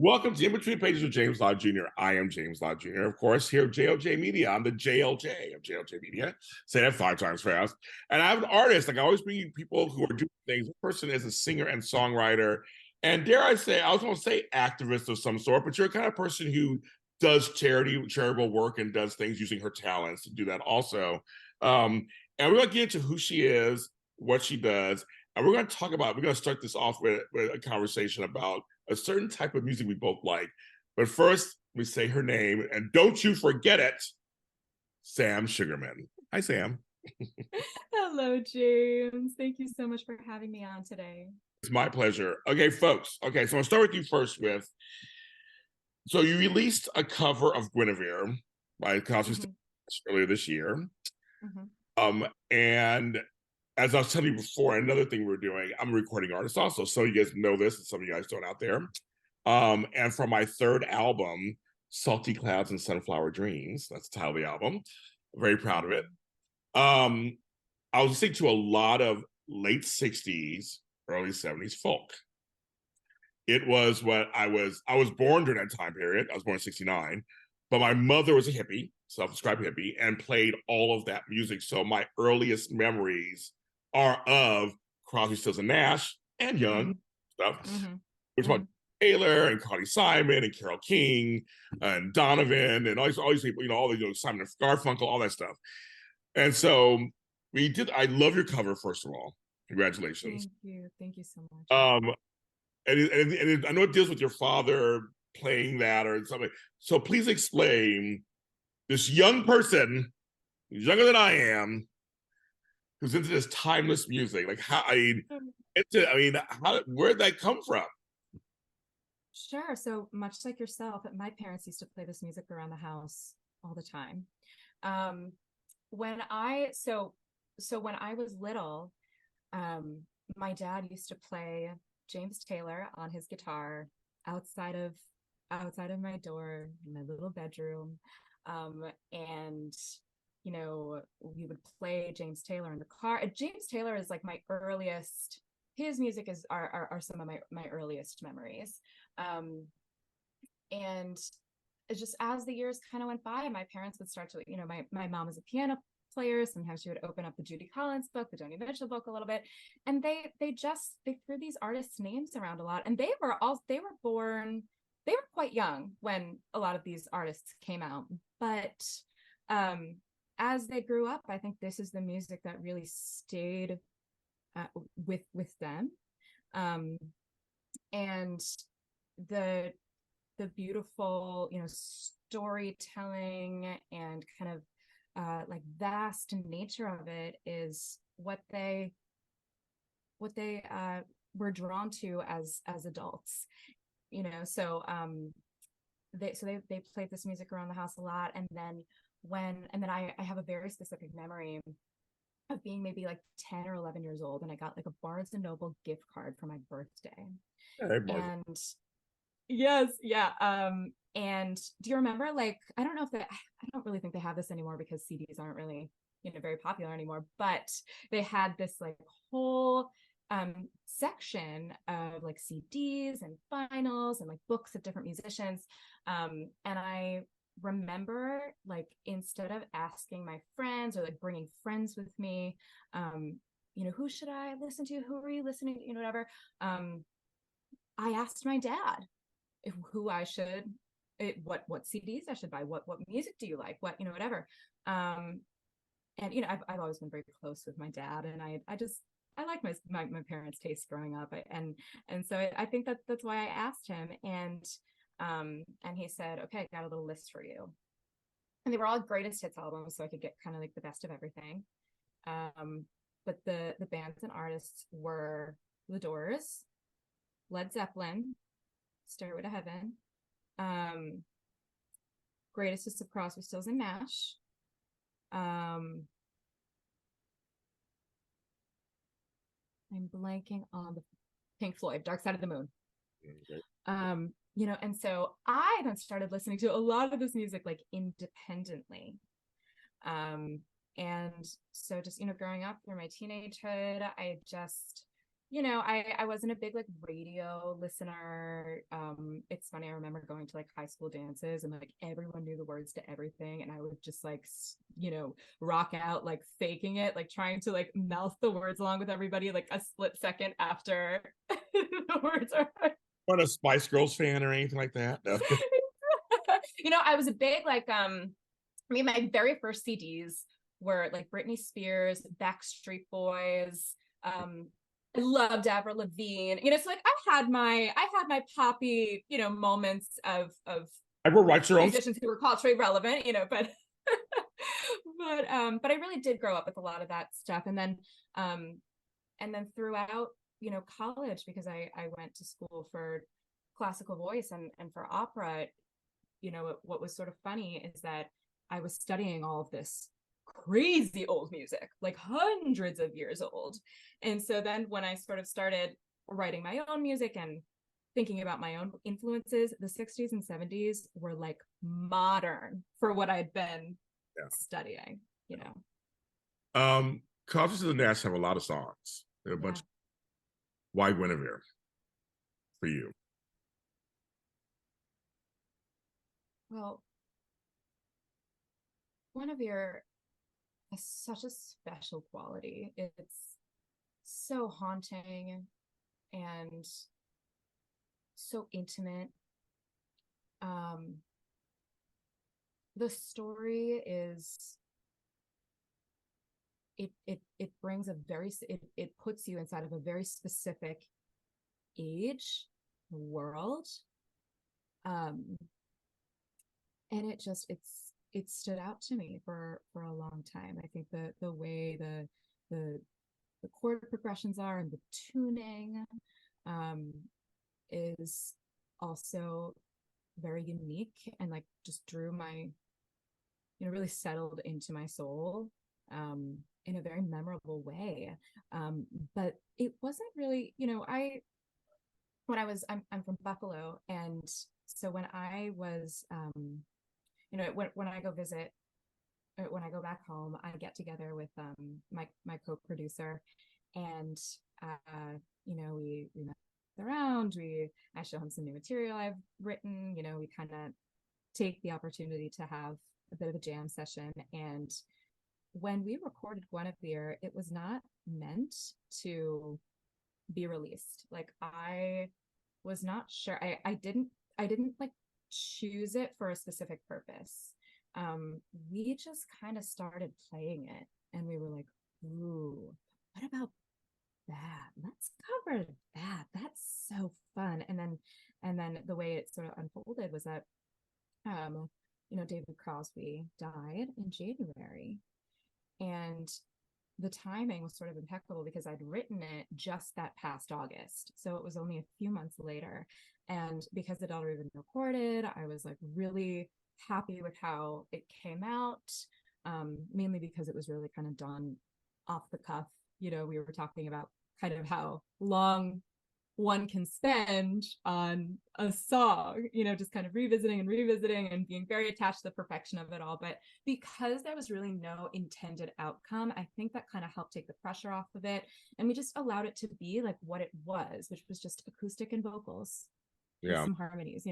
Welcome to In Between Pages with James Lott Jr. I am James Lott Jr. Of course, here at JLJ Media. I'm the JLJ of JLJ Media. Say that 5 times fast. And I'm an artist. Like I always bring people who are doing things. This person is a singer and songwriter. And dare I say, I was going to say activist of some sort, but you're the kind of person who does charitable work and does things using her talents to do that also. And we're going to get into who she is, what she does. And we're going to start this off with a conversation about a certain type of music we both like. But first, we say her name, and don't you forget it, Sam Sugarman. Hi, Sam. Hello, James. Thank you so much for having me on today. It's my pleasure. Okay, folks. Okay, so I'll start with you first so you released a cover of Guinevere by Cosby Mhm, earlier this year. mhm. And as I was telling you before, another thing we're doing, I'm a recording artist also. So you guys know this, and some of you guys don't out there. And for my third album, Salty Clouds and Sunflower Dreams, that's the title of the album. I'm very proud of it. Um, I was listening to a lot of late 60s, early 70s folk. It was what I was born during that time period. I was born in 69, but my mother was a hippie, self-described hippie, and played all of that music. So my earliest memories are of Crosby, Stills and Nash and Young Mhm, stuff. mhm, We're talking about mhm. Taylor and Connie Simon and Carole King and Donovan and all these people, all the Simon and Garfunkel, all that stuff. And so we did. I love your cover, first of all. Congratulations. Thank you. Thank you so much. Um, I know it deals with your father playing that or something. So please explain this young person, younger than I am, who's into this timeless music. Like how where'd that come from? Sure. So much like yourself, my parents used to play this music around the house all the time. Um, when I so when I was little, um, my dad used to play James Taylor on his guitar outside of outside of my door in my little bedroom. And we would play James Taylor in the car. James Taylor is like my earliest, his music are some of my earliest memories. Um, and it's just as the years kind of went by, my parents would start to, my mom was a piano player. Sometimes she would open up the Judy Collins book, the Joni Mitchell book a little bit, and they threw these artists' names around a lot. And they were born, they were quite young when a lot of these artists came out. But um, as they grew up, I think this is the music that really stayed with them. Um, and the the beautiful, storytelling and kind of like vast nature of it is what they were drawn to as adults. They played this music around the house a lot, and then I have a very specific memory of being maybe like 10 or 11 years old, and I got like a Barnes and Noble gift card for my birthday. Hey, Martha. And yes, yeah. And do you remember, like, I don't really think they have this anymore because CDs aren't really, very popular anymore, but they had this like whole section of like CDs and vinyls and like books of different musicians. And I remember, like, instead of asking my friends or like bringing friends with me, who should I listen to? Who are you listening to? Whatever. I asked my dad who I should, what CDs I should buy, what music do you like, whatever. Um, and I've always been very close with my dad, and I like my parents' taste growing up, and so I think that's why I asked him, and he said, okay, I got a little list for you, and they were all greatest hits albums, so I could get kind of like the best of everything. But the bands and artists were The Doors, Led Zeppelin, Stairway to Heaven, um, Greatest Hits of Crosby, Stills and Nash. Um, I'm blanking on the Pink Floyd, Dark Side of the Moon. Okay. And so I then started listening to a lot of this music like independently. Um, and so just, growing up through my teenagehood, I just I wasn't a big like radio listener. It's funny, I remember going to like high school dances and like everyone knew the words to everything, and I would just like rock out like faking it, like trying to like mouth the words along with everybody like a split second after the words are. Not a Spice Girls fan or anything like that. No. I was a big like my very first CDs were like Britney Spears, Backstreet Boys. I loved Avril Lavigne. So like I had my poppy, moments of Everyone writes their own. musicians who were culturally relevant, but but I really did grow up with a lot of that stuff. And then throughout, college, because I went to school for classical voice and for opera, what was sort of funny is that I was studying all of this crazy old music, like hundreds of years old. And so then when I sort of started writing my own music and thinking about my own influences, the 60s and 70s were like modern for what I'd been studying. Concerts of the Nash have a lot of songs. There are a bunch. Why Guinevere for you? Well, Guinevere has such a special quality. It's so haunting and so intimate. The story is it brings it puts you inside of a very specific age, world, and it stood out to me for a long time. I think the way the chord progressions are and the tuning is also very unique and like just drew my really settled into my soul in a very memorable way. But it wasn't really, I'm from Buffalo, and so when I was when I go visit, when I go back home, I get together with my co-producer, and we mess around. I show him some new material I've written. We kind of take the opportunity to have a bit of a jam session. And when we recorded Guinevere, it was not meant to be released. Like, I was not sure. I didn't like choose it for a specific purpose. We just kind of started playing it, and we were like, ooh, what about that? Let's cover that. That's so fun. And then the way it sort of unfolded was that David Crosby died in January, and the timing was sort of impeccable because I'd written it just that past August. So it was only a few months later. And because it had already been recorded, I was like really happy with how it came out, mainly because it was really kind of done off the cuff. We were talking about kind of how long one can spend on a song, just kind of revisiting and being very attached to the perfection of it all. But because there was really no intended outcome, I think that kind of helped take the pressure off of it. And we just allowed it to be like what it was, which was just acoustic and vocals. Yeah. Some harmonies,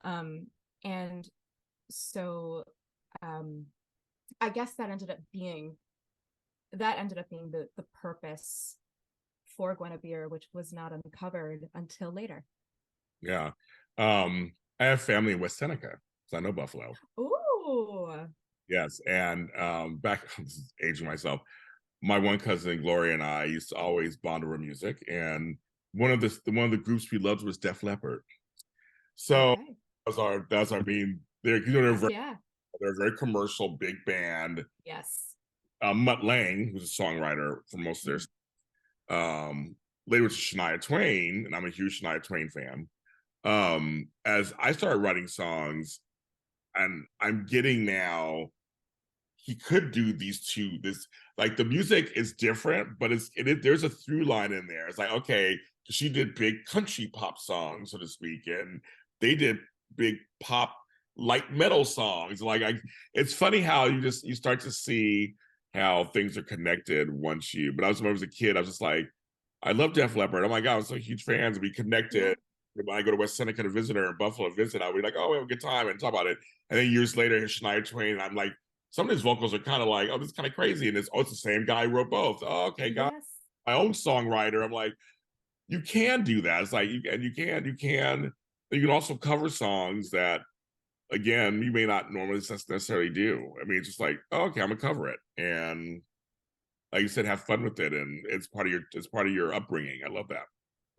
and so I guess that ended up being the purpose for Guinevere, which was not uncovered until later. Yeah. I have family in West Seneca, so I know Buffalo. Ooh. Yes. And back, I'm aging myself, my one cousin Gloria and I used to always bond over music, and one of the groups we loved was Def Leppard. So that's our main. They're they're a very commercial big band. Yes. Mutt Lange, who's a songwriter for most of their later to Shania Twain, and I'm a huge Shania Twain fan. As I started writing songs, and I'm getting now, he could do this like the music is different, but there's a through line in there. It's like, okay, she did big country pop songs, so to speak, and they did big pop light metal songs. Like, it's funny how you start to see how things are connected once but I was when I was a kid, I was just like, I love Def Leppard. Oh my God, I'm so huge fans. We Yeah. connected. When I go to West Seneca to visit her in Buffalo, visit, I'll be like, oh, we have a good time and talk about it. And then years later, here's Shania Twain, and I'm like, some of his vocals are kind of like, oh, this is kind of crazy. And it's the same guy who wrote both. Oh, okay, got Yes. my own songwriter. I'm like, you can do that. It's like you can also cover songs that, again, you may not normally necessarily do. I mean, it's just like, oh, okay, I'm gonna cover it, and like you said, have fun with it, and it's part of your upbringing. I love that.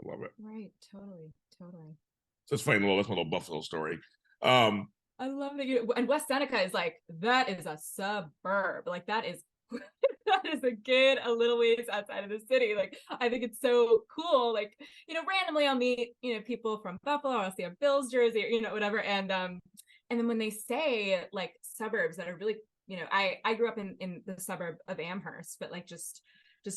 I love it. Right. Totally. Totally. So it's funny. That's my little Buffalo story. Um, I love that and West Seneca is like, that is a suburb. Like that is that is a little ways outside of the city. Like I think it's so cool. Like, randomly I'll meet, people from Buffalo, or I'll see a Bills jersey, or, whatever. And then when they say like suburbs that are really, I grew up in the suburb of Amherst, but like just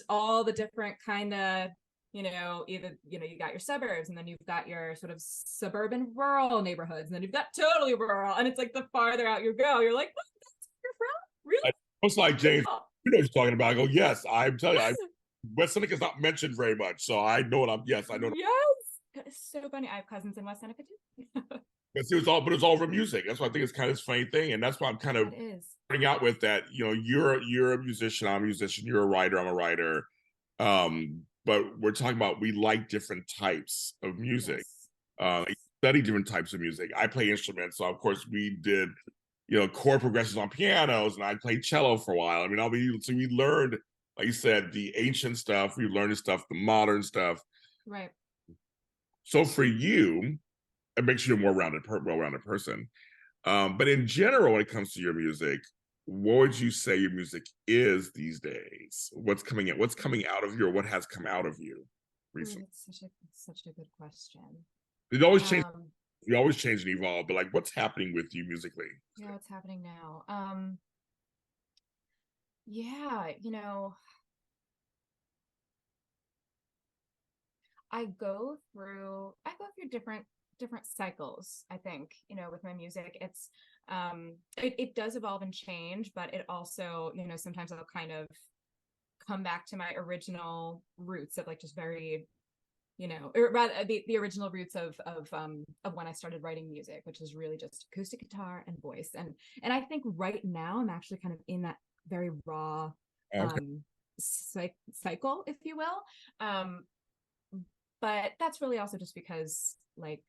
all the different kind of, either, you got your suburbs, and then you've got your sort of suburban rural neighborhoods, and then you've got totally rural. And it's like the farther out you go, you're like, oh, that's where you're from? Really? it's like James, you know what you're talking about. I go, yes, I'm telling you, West Seneca is not mentioned very much, so I know what I'm. Yes, I know. Yes, it's so funny. I have cousins in West Seneca too. But it's all over music. That's why I think it's kind of this funny thing, and that's why I'm kind of It is. starting out with that. You're a musician. I'm a musician. You're a writer. I'm a writer. But we're talking about we like different types of music. Yes. I study different types of music. I play instruments, so of course we did, chord progressions on pianos, and I played cello for a while. I mean, so we learned, like you said, the ancient stuff. We learned the stuff, the modern stuff. Right. So for you, it makes you a more well-rounded person. But in general, when it comes to your music, what would you say your music is these days? What's coming in? What's coming out of you, or what has come out of you recently? That's such a good question. It always changes. We always change and evolve, but like, what's happening with you musically? Yeah, what's happening now? Yeah, I go through different cycles, I think, with my music. It does evolve and change, but it also, sometimes I'll kind of come back to my original roots of like just very, or rather the original roots of when I started writing music, which is really just acoustic guitar and voice. And I think right now I'm actually kind of in that very raw cycle, if you will. But that's really also just because, like,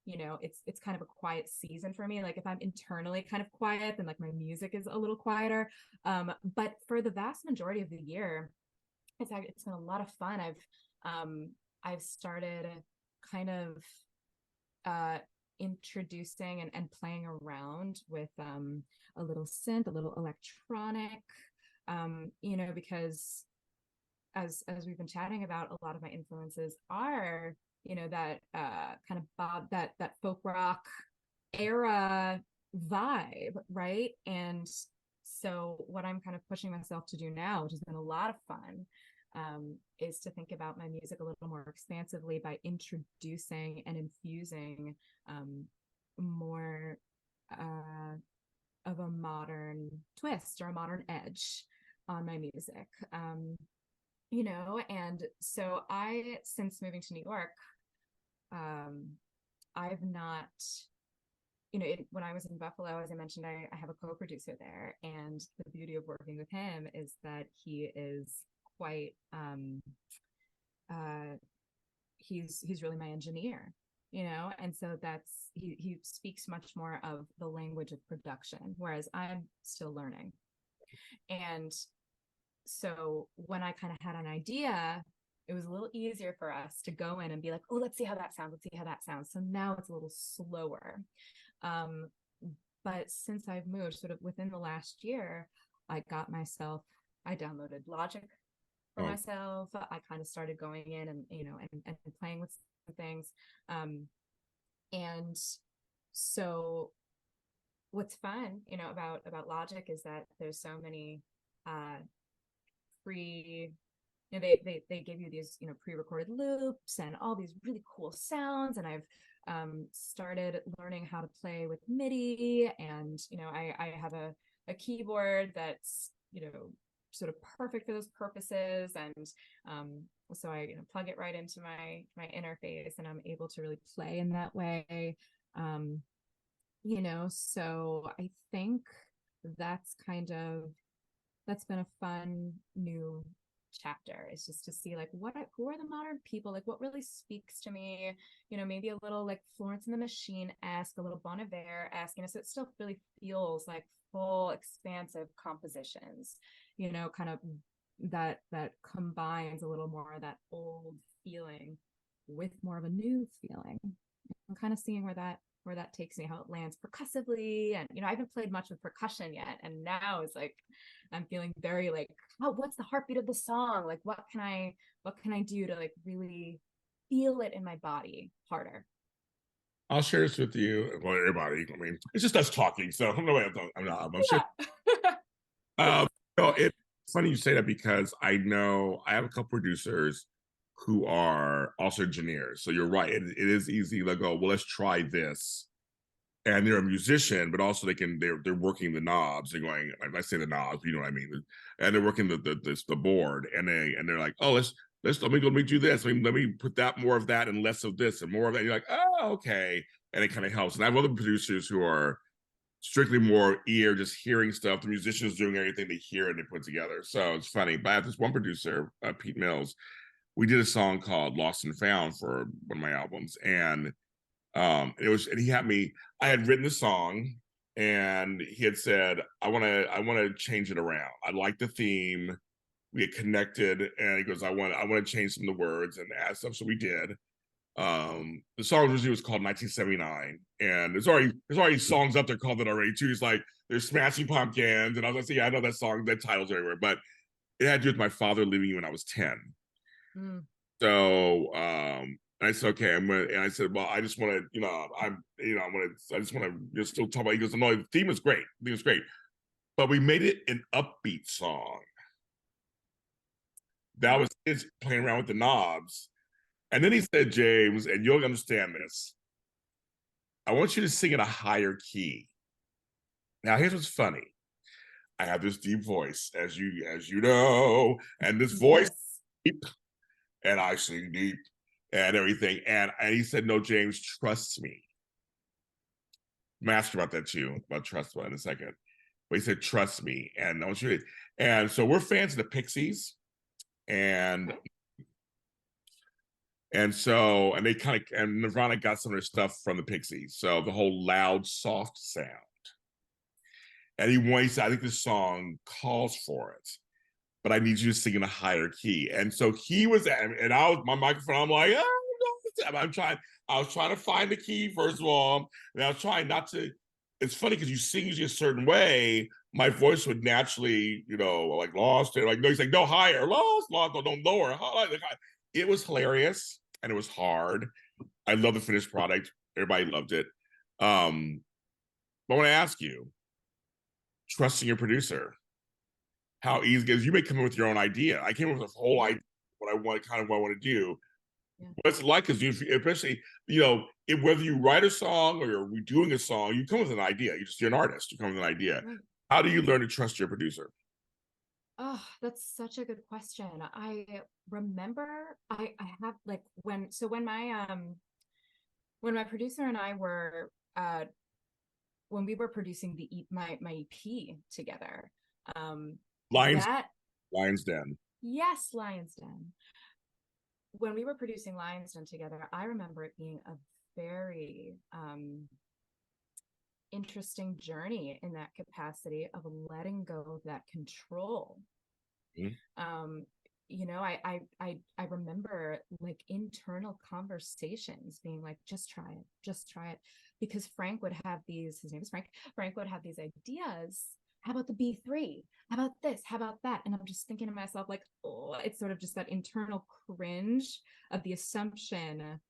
it's kind of a quiet season for me. Like if I'm internally kind of quiet, then like my music is a little quieter. But for the vast majority of the year, it's been a lot of fun. I've started kind of introducing and playing around with a little synth, a little electronic, because as we've been chatting about, a lot of my influences are, that kind of that folk rock era vibe, right? And so what I'm kind of pushing myself to do now, which has been a lot of fun, is to think about my music a little more expansively by introducing and infusing more of a modern twist or a modern edge on my music. And so since moving to New York, I've not, when I was in Buffalo, as I mentioned, I have a co-producer there, and the beauty of working with him is that he is quite, he's really my engineer, and so he speaks much more of the language of production, whereas I'm still learning. And so when I kind of had an idea, it was a little easier for us to go in and be like, oh, let's see how that sounds. Let's see how that sounds. So now it's a little slower. But since I've moved sort of within the last year, I downloaded Logic for myself. I kind of started going in and, and playing with some things. And so what's fun, about Logic is that there's so many, free, they give you these pre-recorded loops and all these really cool sounds, and I've started learning how to play with MIDI, and I have a keyboard that's sort of perfect for those purposes. And so I plug it right into my interface, and I'm able to really play in that way. So I think that's been a fun new chapter, is just to see like who are the modern people, like what really speaks to me, maybe a little like Florence and the Machine-esque, a little Bon Iver-esque, so it still really feels like full expansive compositions, kind of that combines a little more of that old feeling with more of a new feeling. I'm kind of seeing where that takes me, how it lands percussively. And I haven't played much with percussion yet, and now it's like I'm feeling very like, oh, what's the heartbeat of the song, like what can I do to like really feel it in my body harder. I'll share this with you. Well, everybody. I mean, it's just us talking, so no way I'm sure. Um, it's funny you say that, because I know I have a couple producers who are also engineers. So you're right. It is easy to go, well, let's try this. And they're a musician, but also they're working the knobs. They're going, I say the knobs, you know what I mean? And they're working the board, and they're like, oh, let me do this. Let me put that, more of that and less of this and more of that. You're like, oh, okay. And it kind of helps. And I have other producers who are strictly more ear, just hearing stuff. The musicians doing everything they hear and they put together. So it's funny. But I have this one producer, Pete Mills. We did a song called Lost and Found for one of my albums. And and he had me, I had written the song, and he had said, I want to change it around. I like the theme. We had connected, and he goes, I want to change some of the words and add stuff. So we did. The song originally was called 1979, and there's already songs up there called that already too. He's like, there's Smashing Pumpkins, and I was like, yeah, I know that song, that title's everywhere, but it had to do with my father leaving me when I was 10. Mm. So I said, okay, and I said, well, I just want to, I just want to just still talk about. He goes, no, the theme is great, but we made it an upbeat song. That was his playing around with the knobs. And then he said, James, and you'll understand this, I want you to sing in a higher key. Now, here's what's funny. I have this deep voice, as you know, and this voice, deep, and I sing deep and everything. And he said, no, James, trust me. I'm gonna ask you about that too, about trust in a second. But he said, trust me. And I want you to, and so we're fans of the Pixies. And so, and they kind of, and Nirvana got some of their stuff from the Pixies. So the whole loud, soft sound. And he said, I think this song calls for it, but I need you to sing in a higher key. And so he was at, and I was, my microphone, I'm like, oh, I was trying to find the key, first of all, and I was trying not to, it's funny because you sing usually a certain way, my voice would naturally, like lost it, like, no, he's like, no, higher, lost, no, don't lower. It was hilarious, and it was hard. I love the finished product. Everybody loved it. But I want to ask you, trusting your producer, how easy, because you may come in with your own idea. I came up with a whole idea, what I want to do. Yeah. What's it like? Because especially, whether you write a song or you're redoing a song, you come with an idea. You're an artist. You come with an idea. Right. How do you learn to trust your producer? Oh, that's such a good question. I remember I have like when my producer and I were when we were producing my EP together. Lion's Den. Yes, Lion's Den. When we were producing Lion's Den together, I remember it being a very interesting journey in that capacity of letting go of that control. Mm-hmm. I remember like internal conversations being like, just try it, because Frank would have these, his name is Frank would have these ideas. How about the B3? How about this? How about that? And I'm just thinking to myself, like, oh, it's sort of just that internal cringe of the assumption,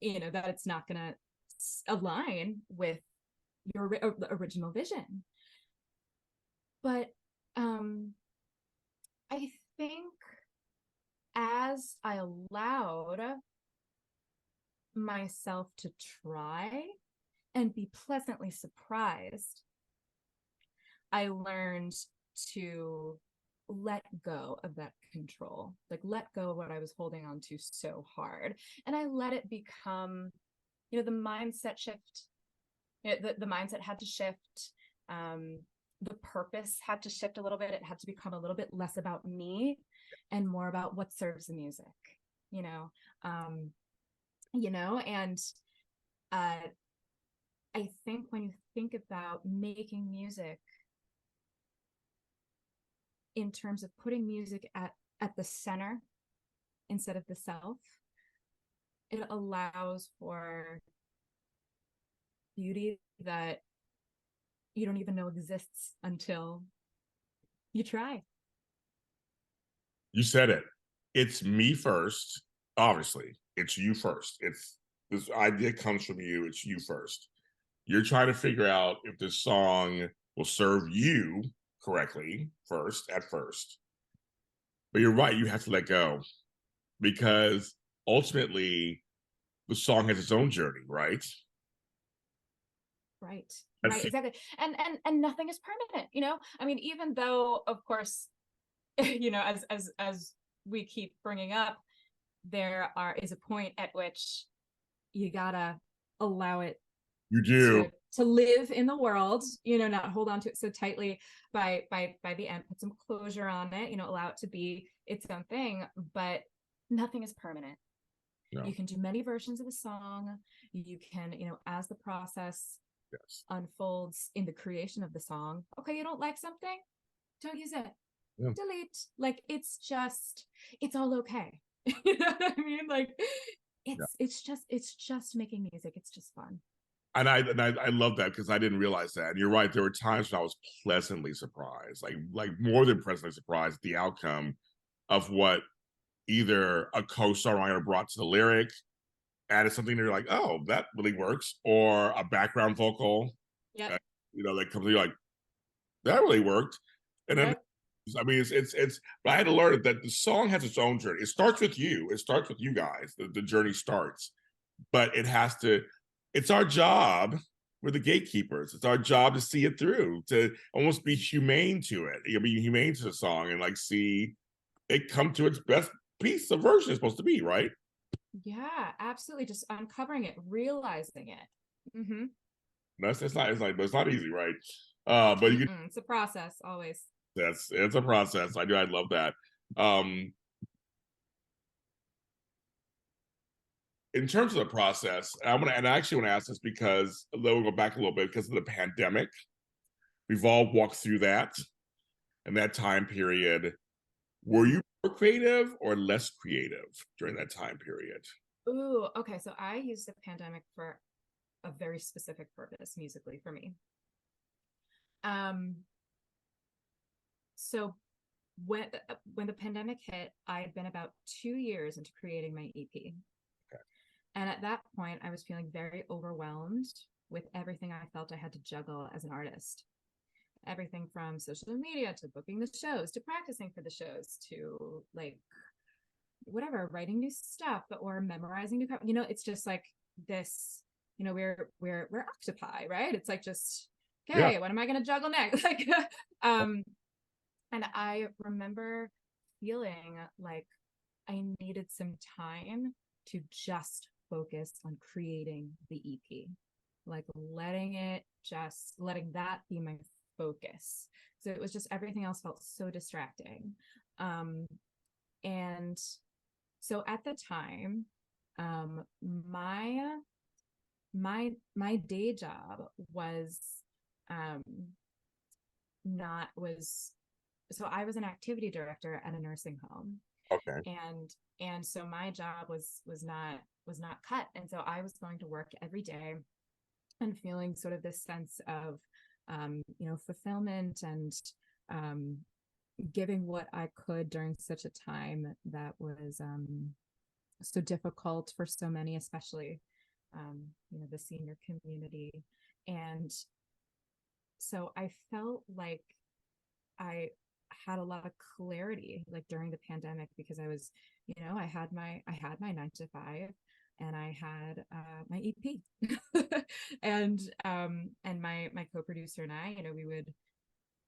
that it's not going to align with your original vision. But I think as I allowed myself to try and be pleasantly surprised, I learned to let go of that control, like let go of what I was holding on to so hard. And I let it become, the mindset shift. The mindset had to shift. The purpose had to shift a little bit. It had to become a little bit less about me and more about what serves the music, and I think when you think about making music in terms of putting music at the center instead of the self, it allows for beauty that you don't even know exists until you try. You said it. It's me first. Obviously, it's you first. It's this idea comes from you. It's you first. You're trying to figure out if this song will serve you correctly at first. But you're right. You have to let go because ultimately the song has its own journey, right? Right. Right, exactly. And nothing is permanent, I mean, even though, of course, as we keep bringing up, is a point at which you gotta allow it You do to live in the world, not hold on to it so tightly by the end, put some closure on it, allow it to be its own thing, but nothing is permanent. No. You can do many versions of a song. You can, as the process unfolds in the creation of the song, okay, you don't like something, don't use it. Yeah. Delete. Like it's all okay. You know what I mean? Like it's just making music. It's just fun. And I love that because I didn't realize that. And you're right. There were times when I was pleasantly surprised, like more than pleasantly surprised at the outcome of what either a co-songwriter brought to the lyric, added something that you're like, oh, that really works, or a background vocal, that comes in, you're like, that really worked. And then, I mean, but I had to learn that the song has its own journey. It starts with you. It starts with you guys. The journey starts, but it's our job. We're the gatekeepers. It's our job to see it through, to almost be humane to it. You'll be humane to the song and like see it come to its best piece of version it's supposed to be, right? Yeah, absolutely. Just uncovering it, realizing it. Mm-hmm. It's not easy, right? But it's a process always. It's a process. I love that. In terms of the process, I actually want to ask this because we'll go back a little bit because of the pandemic. We've all walked through that and that time period. Were you more creative or less creative during that time period? Ooh, okay. So I used the pandemic for a very specific purpose musically for me. So when the pandemic hit, I had been about 2 years into creating my EP. Okay. And at that point, I was feeling very overwhelmed with everything I felt I had to juggle as an artist. Everything from social media to booking the shows to practicing for the shows to like whatever, writing new stuff or memorizing new, it's just like this, we're octopi, right? It's like just, okay, what am I going to juggle next? Like, and I remember feeling like I needed some time to just focus on creating the EP, like letting that be my focus. So it was just everything else felt so distracting. And so at the time, my day job was so I was an activity director at a nursing home. Okay. And so my job was not cut. And so I was going to work every day and feeling sort of this sense of fulfillment and giving what I could during such a time that was so difficult for so many, especially the senior community. And so I felt like I had a lot of clarity like during the pandemic because I was, I had my 9 to 5 and I had my EP and my co-producer and I, we would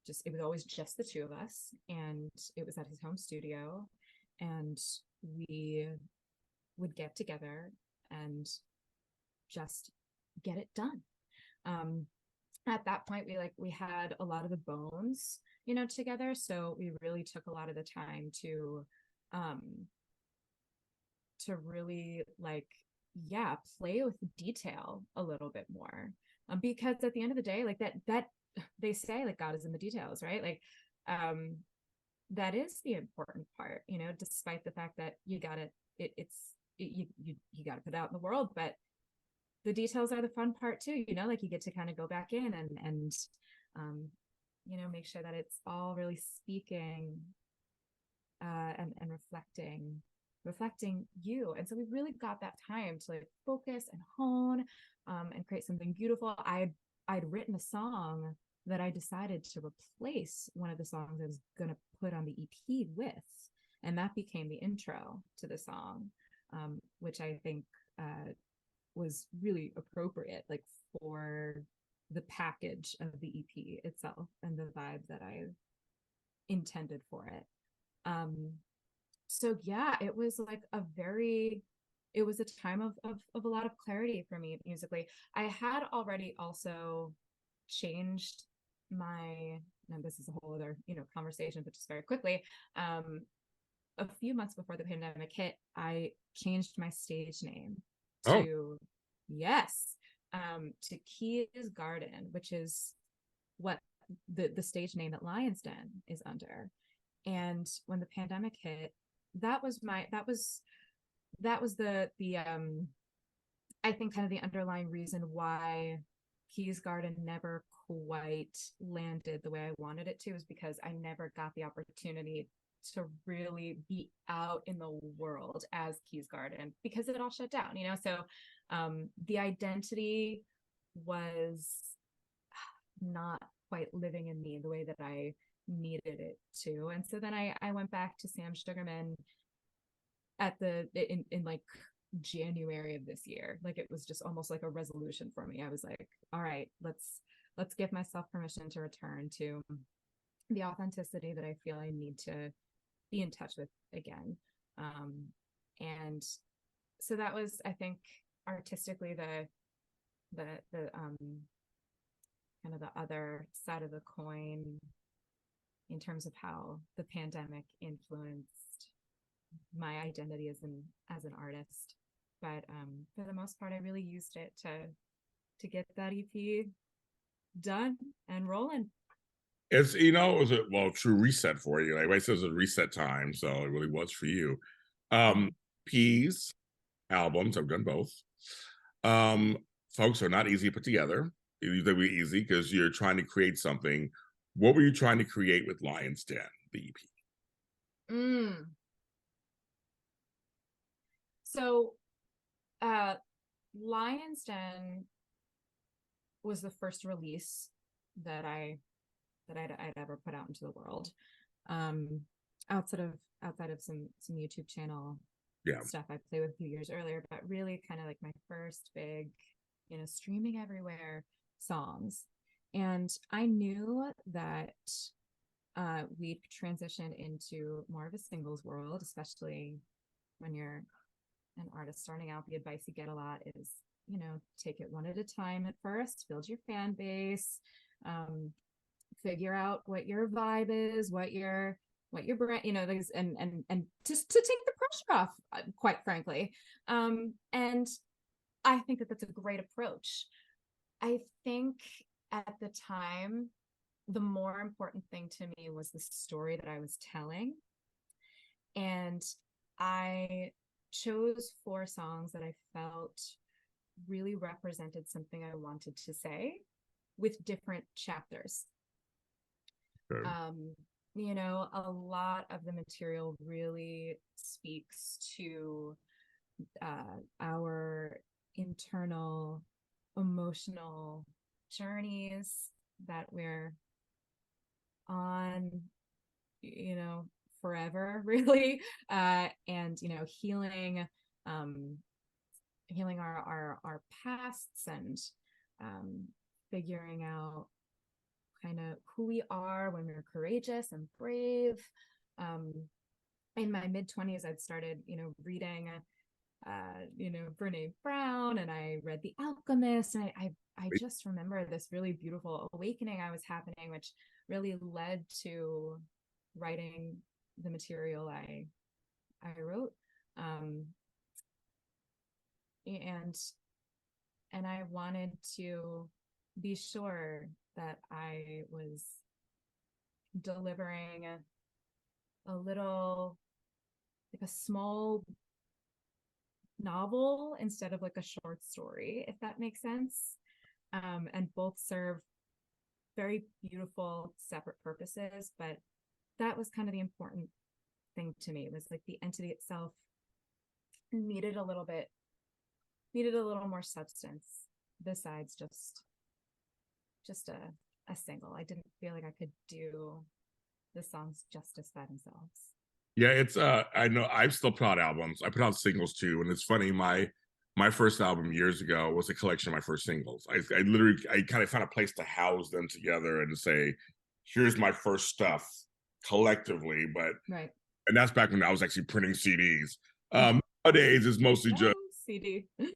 it was always just the two of us, and it was at his home studio, and we would get together and just get it done. At that point, we had a lot of the bones, together. So we really took a lot of the time to really play with detail a little bit more. Because at the end of the day, that they say God is in the details, right? That is the important part, despite the fact that you gotta put it out in the world, but the details are the fun part too, you get to kind of go back in and make sure that it's all really speaking and reflecting you. And so we really got that time to focus and hone and create something beautiful. I'd written a song that I decided to replace one of the songs I was going to put on the EP with, and that became the intro to the song, which I think was really appropriate for the package of the EP itself and the vibe that I intended for it. So yeah, it was it was a time of a lot of clarity for me musically. I had already also changed and this is a whole other, conversation, but just very quickly, a few months before the pandemic hit, I changed my stage name to to Keys Garden, which is what the stage name that Lion's Den is under. And when the pandemic hit, that was the I think kind of the underlying reason why Keys Garden never quite landed the way I wanted it to, is because I never got the opportunity to really be out in the world as Keys Garden, because it all shut down, so the identity was not quite living in me the way that I needed it to. And so then I went back to Sam Sugarman in January of this year. It was just almost like a resolution for me. I was like, all right, let's give myself permission to return to the authenticity that I feel I need to be in touch with again. And so that was, I think, artistically the kind of the other side of the coin in terms of how the pandemic influenced my identity as an artist. But for the most part, I really used it to get that EP done and rolling. It's, it was a true reset for you. Like I said, it was a reset time, so it really was for you. P's albums, I've done both. Folks, are not easy to put together. They'll be easy because you're trying to create something. What were you trying to create with Lion's Den, the EP? So Lion's Den was the first release that I'd ever put out into the world, outside of some YouTube channel stuff I played with a few years earlier, but really kind of my first big, streaming everywhere songs. And I knew that we'd transition into more of a singles world, especially when you're an artist starting out. The advice you get a lot is, take it one at a time at first, build your fan base, figure out what your vibe is, what your brand, and just to take the pressure off, quite frankly. And I think that that's a great approach. I think at the time, the more important thing to me was the story that I was telling. And I chose 4 songs that I felt really represented something I wanted to say, with different chapters. Okay. A lot of the material really speaks to our internal emotional journeys that we're on, forever, really, and healing our pasts, and figuring out kind of who we are when we're courageous and brave. In my mid-20s, I'd started, reading Brene Brown, and I read The Alchemist, and I just remember this really beautiful awakening I was happening, which really led to writing the material I wrote. And I wanted to be sure that I was delivering a little, like a small novel instead of like a short story, if that makes sense. And both serve very beautiful separate purposes, but that was kind of the important thing to me. It was like the entity itself needed a little more substance besides just a single. I didn't feel like I could do the songs justice by themselves. Yeah, it's I know I've still put out albums. I put out singles too, and it's funny, my first album years ago was a collection of my first singles. I literally kind of found a place to house them together and to say, here's my first stuff collectively. But Right. and that's back when I was actually printing CDs. Nowadays it's mostly just CD. I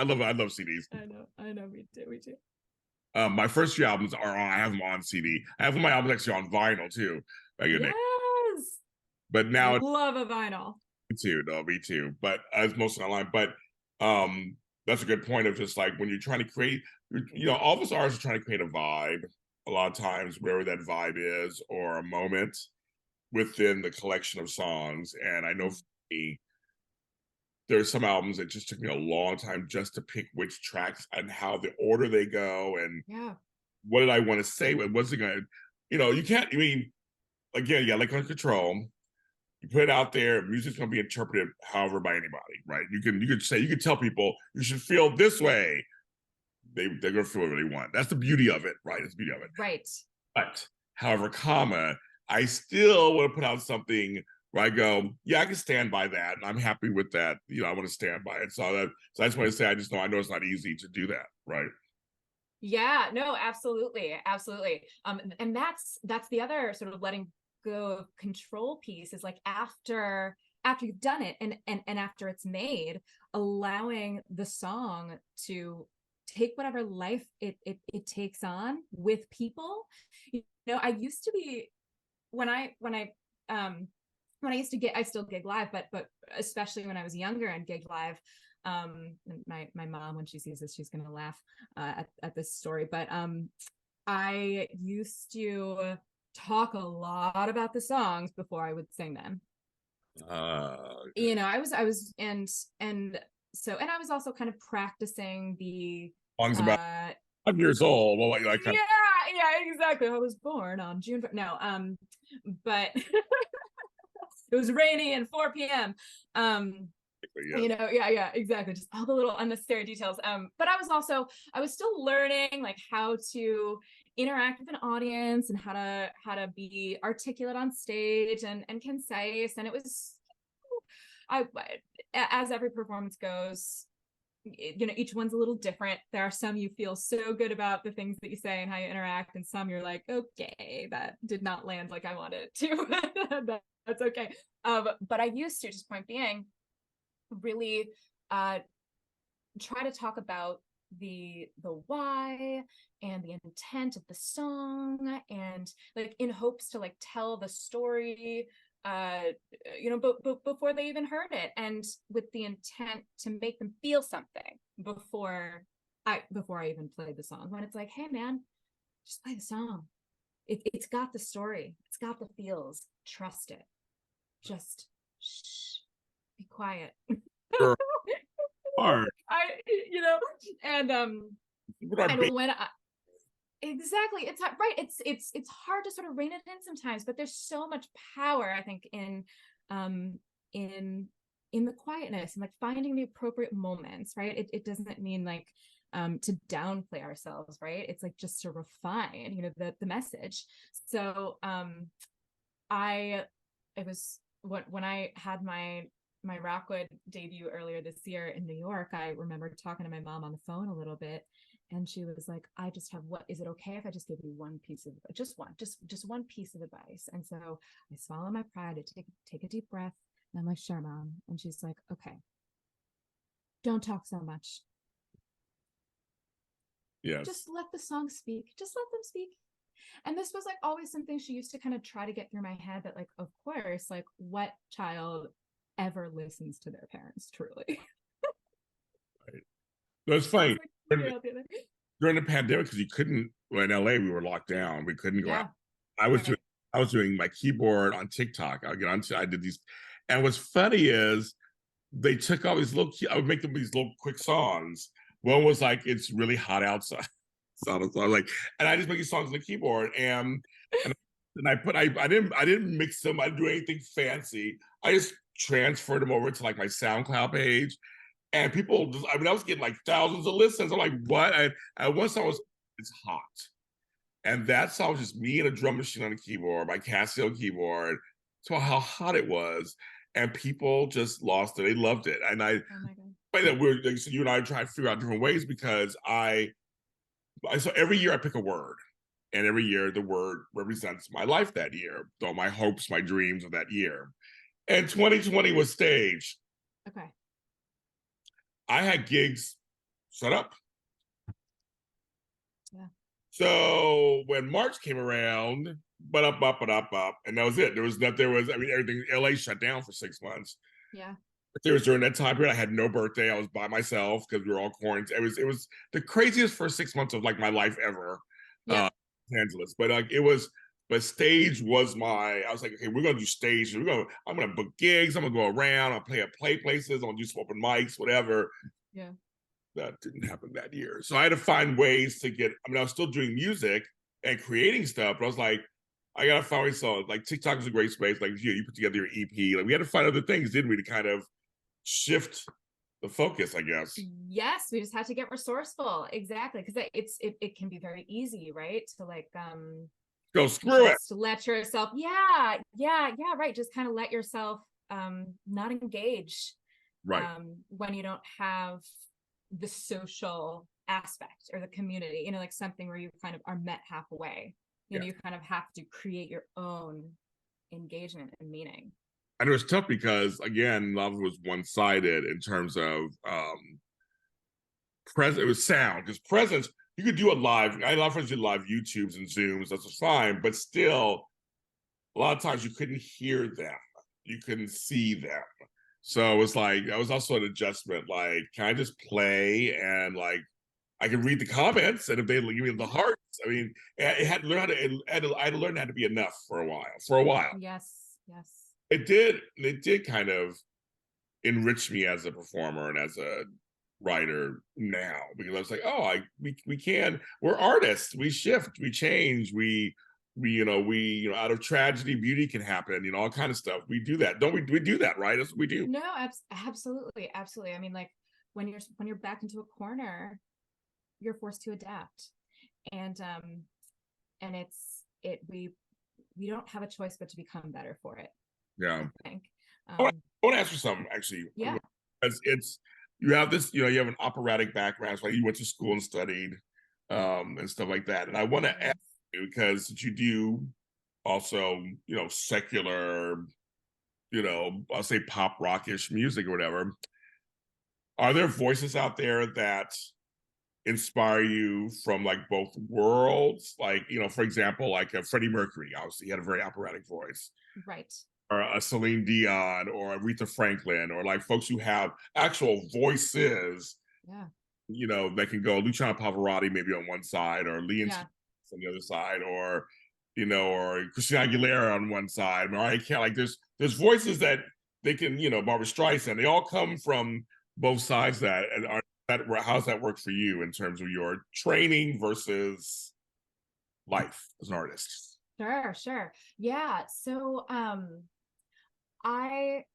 love CDs. I know, me too. My first few albums are I have them on CD. I have my albums actually on vinyl too. Yes. But now love a vinyl. Me too. No, me too. But it's mostly online. But that's a good point of just like when you're trying to create, all of us artists are trying to create a vibe a lot of times, wherever that vibe is, or a moment within the collection of songs. And I know for me, there's some albums that just took me a long time just to pick which tracks and how the order they go and what did I want to say? What's it gonna, you can't, again, yeah, like on Control, you put it out there, music's gonna be interpreted however by anybody, right? You can tell people you should feel this way. They're gonna feel what they want. That's the beauty of it, right? It's the beauty of it. Right. But however, I still want to put out something where I go, yeah, I can stand by that, and I'm happy with that. I want to stand by it. So I just want to say, I know it's not easy to do that, right? Yeah, no, absolutely. And that's the other sort of letting go of control piece, is like after you've done it and after it's made, allowing the song to take whatever life it takes on with people. I used to be, when I used to I still gig live, but especially when I was younger and gig live, my mom, when she sees this, she's gonna laugh at this story, but I used to talk a lot about the songs before I would sing them. Okay. I was and so, and I was also kind of practicing the Songs about 5 years old. Well, like yeah, exactly. I was born on June. No, but it was rainy and 4 p.m. Yeah, exactly. Just all the little unnecessary details. But I was still learning like how to interact with an audience and how to be articulate on stage and concise. And it was, as every performance goes, each one's a little different. There are some you feel so good about the things that you say and how you interact, and some you're like, okay, that did not land like I wanted it to. That's okay. But I used to, just point being, really try to talk about the why and the intent of the song, and like in hopes to like tell the story but before they even heard it, and with the intent to make them feel something before I even played the song. When it's like, hey man, just play the song. It's got the story, it's got the feels, trust it, just shh, be quiet. Sure. Hard. And when exactly, it's right, it's hard to sort of rein it in sometimes, but there's so much power, I think, in the quietness and like finding the appropriate moments, right? It doesn't mean like to downplay ourselves, right? It's like just to refine the message. So it was when I had my Rockwood debut earlier this year in New York, I remember talking to my mom on the phone a little bit, And she was like, I just have what, is it okay if I just give you one piece of, just one piece of advice? And so I swallow my pride, I take a deep breath, and I'm like, sure, Mom. And she's like, okay, don't talk so much. Yes. Just let the song speak. Just let them speak. And this was like always something she used to kind of try to get through my head, that like, of course, like what child ever listens to their parents truly? Right. That's funny. Like, During the pandemic, because you couldn't, well, in LA, we were locked down. We couldn't go out. yeah. I was Right. doing I was doing my keyboard on TikTok. I did these, and what's funny is they took all these I would make them these little quick songs. One was like, "It's really hot outside." So I was like, and I just make these songs on the keyboard, and I didn't mix them. I didn't do anything fancy. I just transferred them over to like my SoundCloud page, and people just, I mean, I was getting like thousands of listens. I'm like, what? And once I was, it's hot. And that song was just me and a drum machine on a keyboard, my Casio keyboard. So how hot it was. And people just lost it. They loved it. And Oh my God. that we're like, so you and I try to figure out different ways, because so every year I pick a word. And every year the word represents my life that year, so my hopes, my dreams of that year. And 2020 was stage. Okay. I had gigs set up. Yeah. So when March came around, up, and that was it. I mean, everything, LA shut down for 6 months. Yeah. But there was during that time period, I had no birthday. I was by myself because we were all quarantined. It was the craziest first 6 months of like my life ever. Yeah. Los Angeles. But but stage was I was like, okay, we're gonna do stage. I'm gonna book gigs, I'm gonna go around, I'll play places, I'm gonna do some open mics, whatever. Yeah. That didn't happen that year. So I had to find ways to I was still doing music and creating stuff, but I was like, I gotta find ways. So like TikTok is a great space. Like you put together your EP. Like we had to find other things, didn't we, to kind of shift the focus, I guess. Yes, we just had to get resourceful. Exactly. Because it can be very easy, right? To like Go screw it. just let yourself, right. Just kind of let yourself not engage Right. when you don't have the social aspect or the community, like something where you kind of are met halfway. You kind of have to create your own engagement and meaning. And it was tough because again, love was one-sided in terms of presence. It was sound, because presence, you could do a live. I love friends did live YouTubes and Zooms, that's fine, but still a lot of times you couldn't hear them, you couldn't see them. So it was like, that was also an adjustment. Like, can I just play and like I can read the comments, and if they give me the hearts, I mean, it had to learn how to. I had to learn how to be enough for a while. Yes. It did. It did kind of enrich me as a performer and as a writer now, because I was like, oh, we can. We're artists. We shift. We change. We out of tragedy, beauty can happen. All kind of stuff. We do that, don't we? We do that, right? That's what we do. No, absolutely. I mean, like when you're backed into a corner, you're forced to adapt, and we don't have a choice but to become better for it. Yeah. I think. I want to ask you something, actually. Yeah. Because you have this, you have an operatic background, so you went to school and studied, and stuff like that. And I want to ask you, because you do also, secular, I'll say pop rockish music or whatever. Are there voices out there that inspire you from like both worlds? Like, for example, like Freddie Mercury, obviously he had a very operatic voice. Right. Or a Celine Dion or Aretha Franklin, or like folks who have actual voices. Yeah. That can go Luciano Pavarotti maybe on one side, or Leon on the other side, or or Christina Aguilera on one side, Mariah Carey. Like there's voices that they can, Barbara Streisand. They all come from both sides. How's that work for you in terms of your training versus life as an artist? Sure. Yeah. So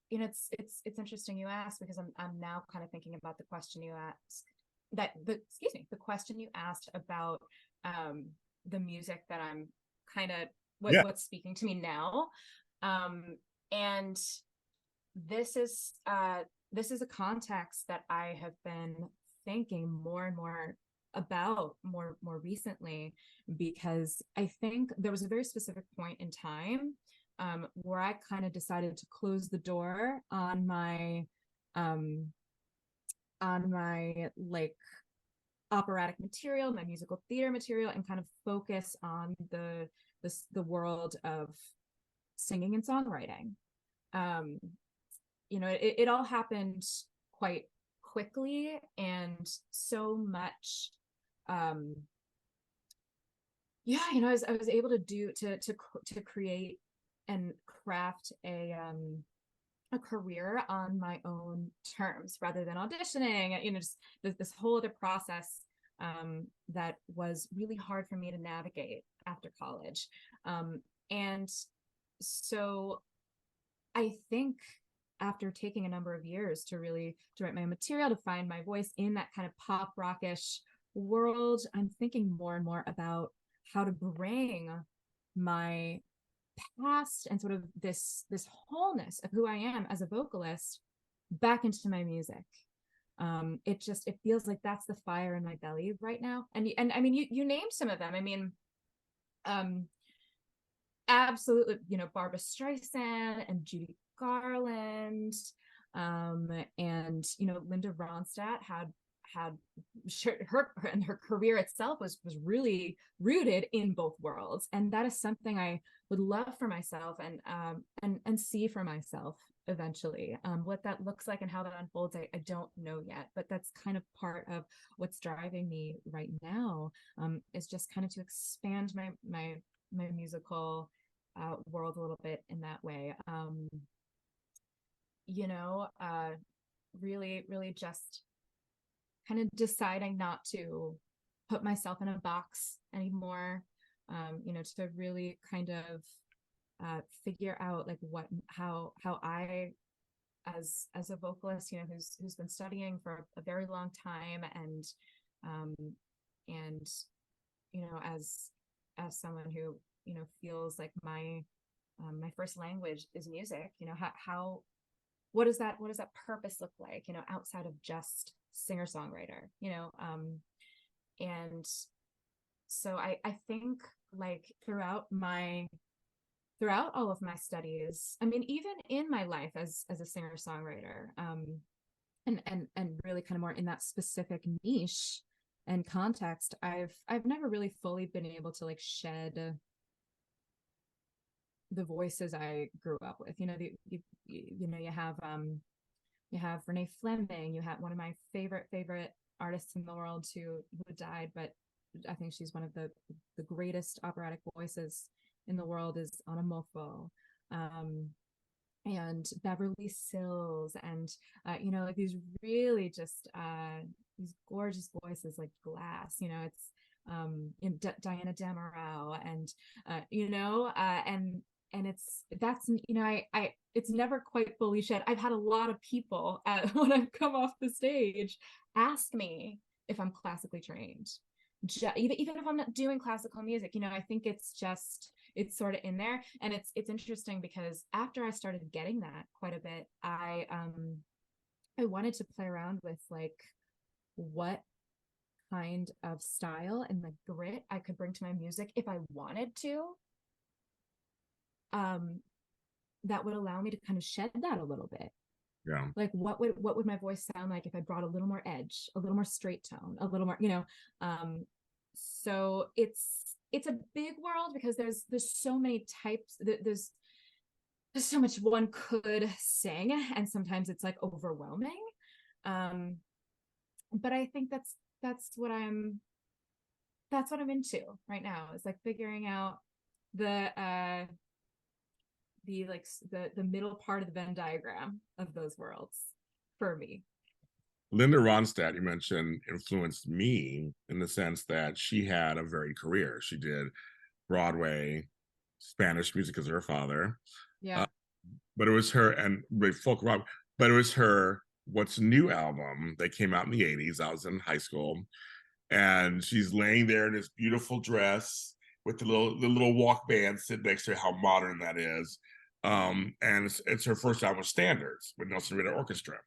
it's interesting you asked, because I'm now kind of thinking about the question you asked, the question you asked about the music that I'm kind of what's speaking to me now. And this is a context that I have been thinking more and more about more recently, because I think there was a very specific point in time where I kind of decided to close the door um, on my like operatic material, my musical theater material, and kind of focus on the world of singing and songwriting. Um, it all happened quite quickly, and so much I was able to do to create and craft a career on my own terms rather than auditioning, just this whole other process that was really hard for me to navigate after college. And so I think after taking a number of years to write my own material, to find my voice in that kind of pop rockish world, I'm thinking more and more about how to bring my past and sort of this wholeness of who I am as a vocalist back into my music. It feels like that's the fire in my belly right now. And I mean, you named some of them. I mean, absolutely, Barbra Streisand and Judy Garland, and Linda Ronstadt had her career itself was really rooted in both worlds, and that is something I would love for myself and see for myself eventually. What that looks like and how that unfolds, I don't know yet, but that's kind of part of what's driving me right now, is just kind of to expand my musical world a little bit in that way. Really just kind of deciding not to put myself in a box anymore, to really kind of figure out like how I as a vocalist, who's been studying for a very long time, and as someone who feels like my first language is music, how what does that purpose look like, outside of just singer-songwriter, and so I think like throughout all of my studies, I mean, even in my life as a singer-songwriter, and really kind of more in that specific niche and context, I've never really fully been able to like shed the voices I grew up with. You have Renee Fleming, you have one of my favorite artists in the world who died, but I think she's one of the greatest operatic voices in the world, is Anna Moffo, and Beverly Sills, and like these really just these gorgeous voices like glass. Diana Demerau, and and it's never quite fully shed. I've had a lot of people when I've come off the stage ask me if I'm classically trained, even if I'm not doing classical music. I think it's sort of in there, and it's interesting because after I started getting that quite a bit, I wanted to play around with like what kind of style and like grit I could bring to my music if I wanted to, that would allow me to kind of shed that a little bit. Yeah. Like what would my voice sound like if I brought a little more edge, a little more straight tone, a little more, so it's a big world because there's so many types. There's so much one could sing, and sometimes it's like overwhelming. But I think that's what I'm into right now, is like figuring out the middle part of the Venn diagram of those worlds for me. Linda Ronstadt, you mentioned, influenced me in the sense that she had a varied career. She did Broadway, Spanish music as her father. Yeah. But it was her, and folk rock, but it was her What's New album that came out in the 80s. I was in high school, and she's laying there in this beautiful dress with the little walk band sitting next to her. How modern that is. And it's her first album with Standards with Nelson Riddle Orchestra.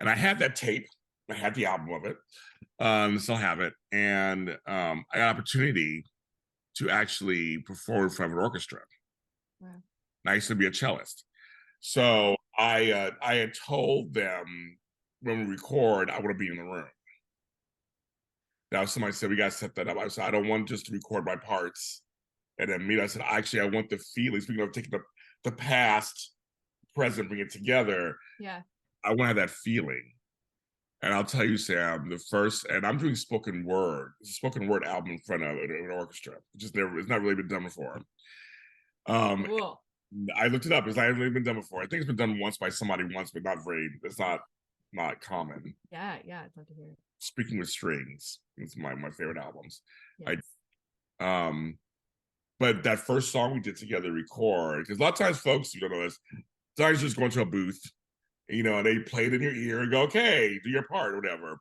And I had that tape, I had the album of it, still have it, and I got an opportunity to actually perform in front of an orchestra. Wow. I used to be a cellist, so I had told them when we record, I want to be in the room. Now somebody said we got to set that up. I said I don't want just to record my parts and then meet. I said actually I want the feeling. Speaking of taking the past, present, bring it together. Yeah. I want to have that feeling. And I'll tell you, Sam, the first, and I'm doing spoken word. It's a spoken word album in front of an orchestra. It's not really been done before. Cool. I looked it up. It's not really been done before. I think it's been done once by somebody once, but it's not common. Yeah, I'd love to hear it. Speaking with Strings, it's my favorite albums. Yes. But that first song we did together record, because a lot of times folks, you don't know this, sometimes just go into a booth, and they play it in your ear and go, okay, do your part or whatever.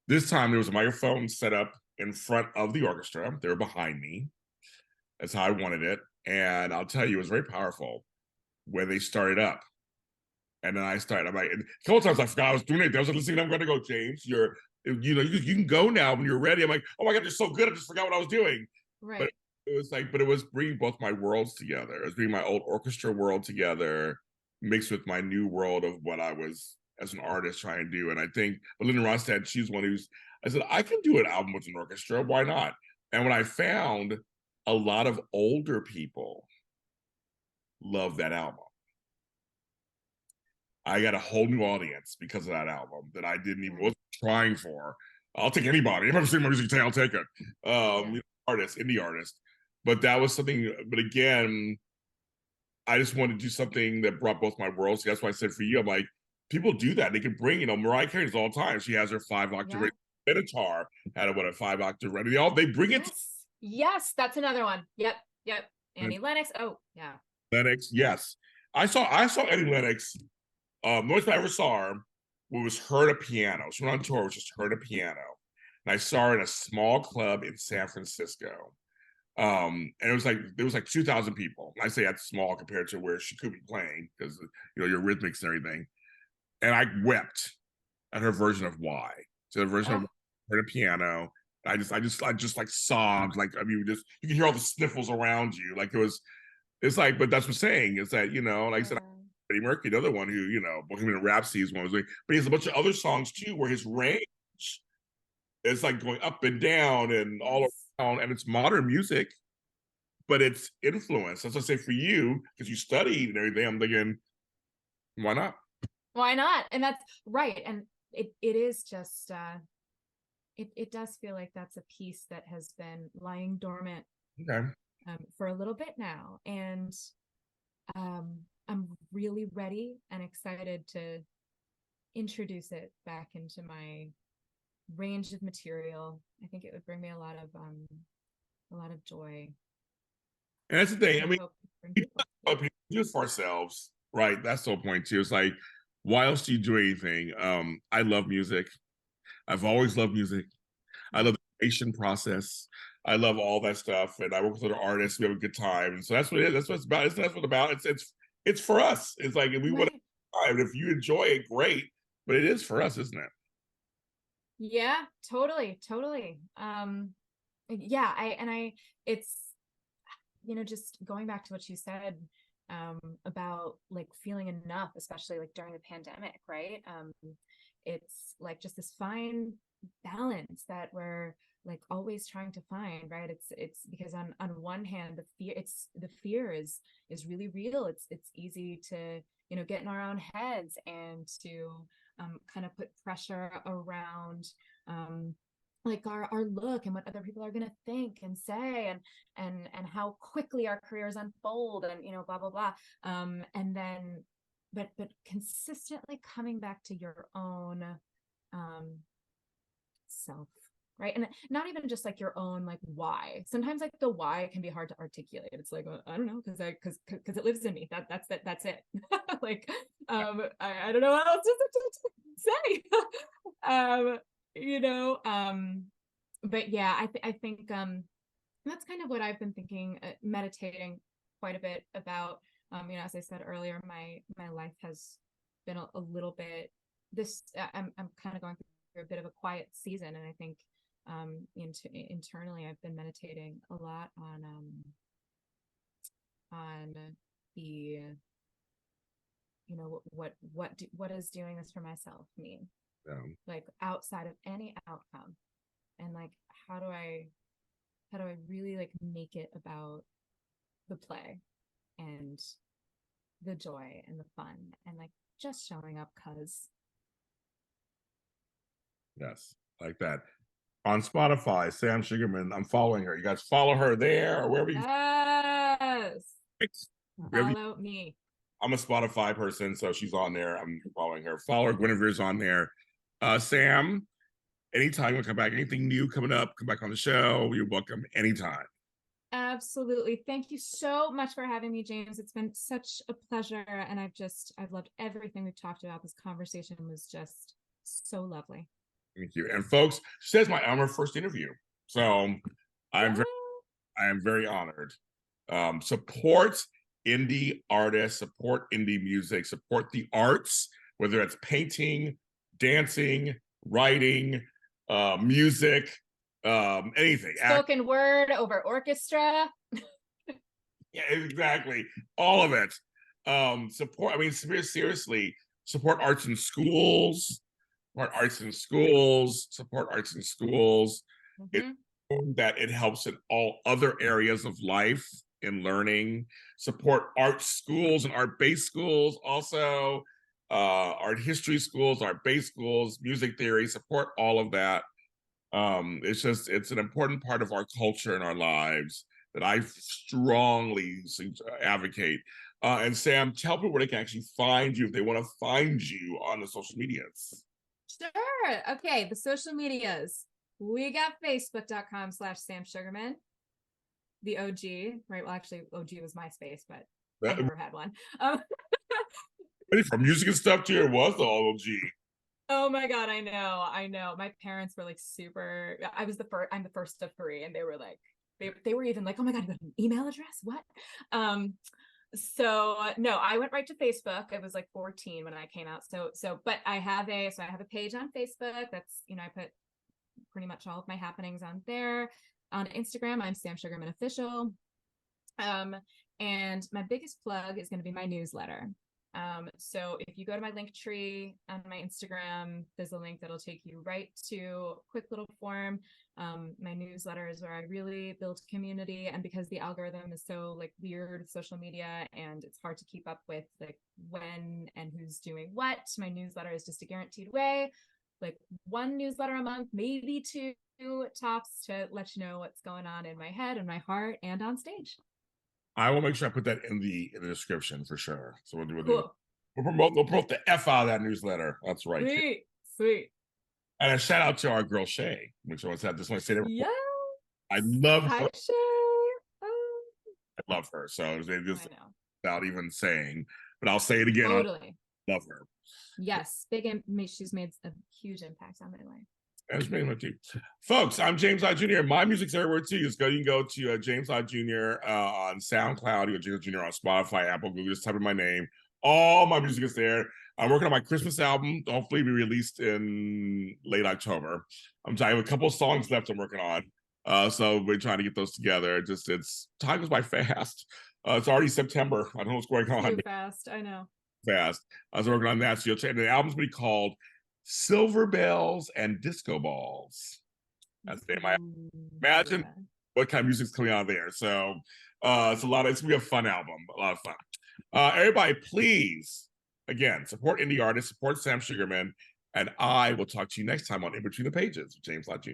This time there was a microphone set up in front of the orchestra. They were behind me. That's how I wanted it. And I'll tell you, it was very powerful when they started up. And then I'm like, a couple times I forgot I was doing it. I was listening, I'm going to go, James, you can go now when you're ready. I'm like, oh my God, you're so good. I just forgot what I was doing. Right. But it was bringing both my worlds together. It was bringing my old orchestra world together, mixed with my new world of what I was as an artist trying to do. And I think Belinda Ronstadt, she's one I said, I can do an album with an orchestra. Why not? And when I found a lot of older people love that album, I got a whole new audience because of that album that I didn't even wasn't trying for. I'll take anybody. If I'm singing my music today, I'll take it. Indie artist. But that was something. But again, I just wanted to do something that brought both my worlds. That's why I said for you, I'm like, people do that. They can bring, Mariah Carey does all the time. She has her 5-octave Minotaur had a 5-octave ready. They bring it. Yes, that's another one. Yep. Annie Lennox. Oh yeah. Lennox. Yes, I saw Annie Lennox. The most I ever saw her was her at a piano. She went on tour, was just her at a piano. And I saw her in a small club in San Francisco. And there was like 2,000 people. I say that's small compared to where she could be playing because your rhythmics and everything. And I wept at her version of Why. So the version of her at a piano. I just like sobbed. Like you can hear all the sniffles around you. Like it's like, but that's what I'm saying is that like I said, Freddie Mercury, the other one who Bohemian Rhapsody is one was doing, but he has a bunch of other songs too where his range is like going up and down and all around, and it's modern music, but it's influence. That's what I say for you because you studied and everything. I'm thinking, why not? Why not? And that's right. And it is just it does feel like that's a piece that has been lying dormant for a little bit now, and I'm really ready and excited to introduce it back into my range of material. I think it would bring me a lot of joy. And that's the thing. I mean, we do it for ourselves, right? That's the whole point too. It's like, why else do you do anything? I love music. I've always loved music. I love the creation process. I love all that stuff, and I work with other artists. We have a good time, and so that's what it is. That's what it's about. That's what it's about. It's for us. It's like we want to. And if you enjoy it, great. But it is for us, isn't it? Yeah, totally. Yeah, it's just going back to what you said about like feeling enough, especially like during the pandemic, right? It's like just this fine balance that we're like always trying to find, right? It's because on one hand the fear is really real. It's easy to get in our own heads and to kind of put pressure around like our look and what other people are going to think and say and how quickly our careers unfold and blah blah blah, and then but consistently coming back to your own self, right? And not even just like your own like why. Sometimes like the why can be hard to articulate. It's like, I don't know, because it lives in me. That's it. Like I don't know what else to say. But yeah, I think that's kind of what I've been thinking, meditating quite a bit about. As I said earlier, my life has been a little bit I'm kind of going through a bit of a quiet season, and I think internally I've been meditating a lot on the, what does doing this for myself mean, like outside of any outcome, and like how do I really like make it about the play and the joy and the fun and like just showing up cuz. Yes, like that. On Spotify, Sam Sugarman, I'm following her. You guys follow her there or wherever you. Yes. Wherever Follow me. I'm a Spotify person, so she's on there. I'm following her. Follow her. Guinevere's on there. Sam, anytime you want to come back, anything new coming up, come back on the show. You're welcome anytime. Absolutely. Thank you so much for having me, James. It's been such a pleasure, and I've loved everything we've talked about. This conversation was just so lovely. Thank you. And folks, she says I'm her first interview, so I am very honored. Support indie artists, support indie music, support the arts, whether it's painting, dancing, writing, music, anything. Spoken word over orchestra. Yeah, exactly. All of it. Support, I mean, seriously, support arts in schools, support arts in schools, support arts in schools. Mm-hmm. That it helps in all other areas of life in learning. Support art schools and art-based schools, also art history schools, art-based schools, music theory, support all of that. It's an important part of our culture and our lives that I strongly advocate. And Sam, tell people where they can actually find you if they want to find you on the social medias. Sure. Okay, the social medias. We got facebook.com/Sam Sugarman, the OG, right? Well, actually, OG was MySpace, but I never had one. From music and stuff to it was the OG. Oh my God, I know. My parents were like super. I'm the first of three, and they were like, they were even like, oh my God, you got an email address? What? So no, I went right to Facebook. I was like 14 when I came out. But I have a page on Facebook. That's, I put pretty much all of my happenings on there. On Instagram, I'm Sam Sugarman Official. And my biggest plug is going to be my newsletter. So if you go to my link tree on my Instagram, there's a link that'll take you right to a quick little form. My newsletter is where I really build community, and because the algorithm is so like weird with social media and it's hard to keep up with like when and who's doing what, my newsletter is just a guaranteed way, like one newsletter a month, maybe two tops, to let you know what's going on in my head and my heart and on stage. I will make sure I put that in the description for sure. So we'll do it. Cool. We'll promote the F out of that newsletter. That's right. Sweet. And a shout out to our girl Shay, which I just want to say that. Yeah. I love her. Hi, Shay. I love her. So they just without even saying, but I'll say it again. Totally. I love her. Yes, she's made a huge impact on my life. Folks, I'm James Lott Jr. My music's everywhere too. You can go to James Lott Jr. On SoundCloud. You go James Jr. on Spotify, Apple, Google. Just type in my name. All my music is there. I'm working on my Christmas album. Hopefully, be released in late October. I have a couple of songs left I'm working on. So we're trying to get those together. Time goes by fast. It's already September. I don't know what's going on. Too fast. I know. Fast. I was working on that. So you'll check. The album's going to be called Silver Bells and Disco Balls. That's the name of my album. Imagine what kind of music's coming out of there. So it's gonna be a fun album, a lot of fun. Everybody, please, again, support indie artists, support Sam Sugarman, and I will talk to you next time on In Between the Pages with James Lott Jr.